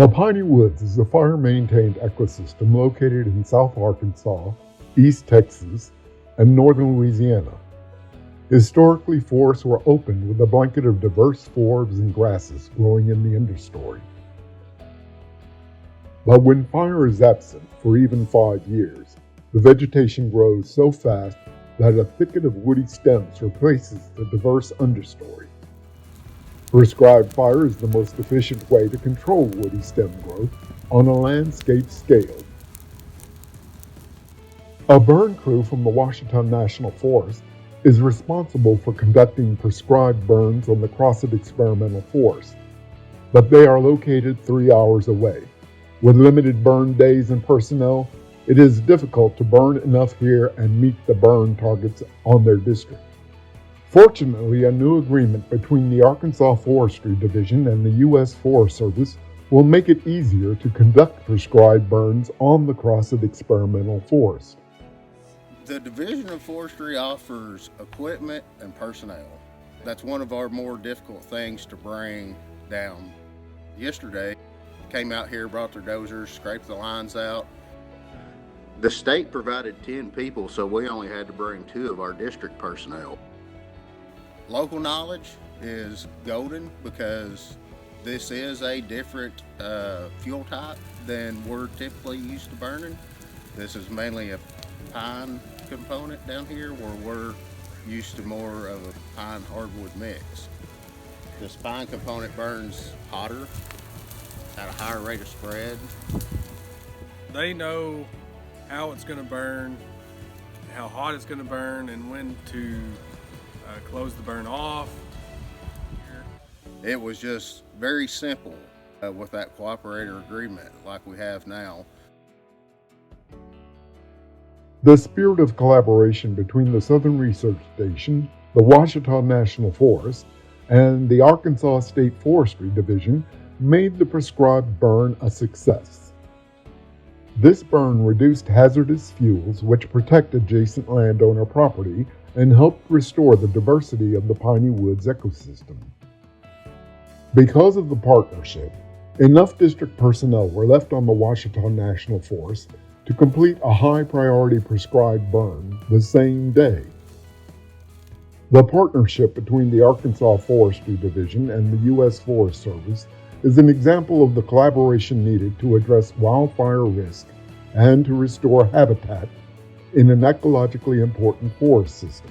The Piney Woods is a fire-maintained ecosystem located in South Arkansas, East Texas, and northern Louisiana. Historically, forests were open with a blanket of diverse forbs and grasses growing in the understory. But when fire is absent for even 5 years, the vegetation grows so fast that a thicket of woody stems replaces the diverse understory. Prescribed fire is the most efficient way to control woody stem growth on a landscape scale. A burn crew from the Ouachita National Forest is responsible for conducting prescribed burns on the Crossett Experimental Forest, but they are located 3 hours away. With limited burn days and personnel, it is difficult to burn enough here and meet the burn targets on their district. Fortunately, a new agreement between the Arkansas Forestry Division and the U.S. Forest Service will make it easier to conduct prescribed burns on the Crossett Experimental Forest. The Division of Forestry offers equipment and personnel. That's one of our more difficult things to bring down. Yesterday, came out here, brought their dozers, scraped the lines out. The state provided 10 people, so we only had to bring 2 of our district personnel. Local knowledge is golden because this is a different fuel type than we're typically used to burning. This is mainly a pine component down here, where we're used to more of a pine hardwood mix. This pine component burns hotter at a higher rate of spread. They know how it's going to burn, how hot it's going to burn, and when to close the burn off. It was just very simple with that cooperator agreement like we have now. The spirit of collaboration between the Southern Research Station, the Ouachita National Forest, and the Arkansas State Forestry Division made the prescribed burn a success. This burn reduced hazardous fuels which protect adjacent landowner property and helped restore the diversity of the Piney Woods ecosystem. Because of the partnership, enough district personnel were left on the Ouachita National Forest to complete a high-priority prescribed burn the same day. The partnership between the Arkansas Forestry Division and the U.S. Forest Service is an example of the collaboration needed to address wildfire risk and to restore habitat in an ecologically important forest system.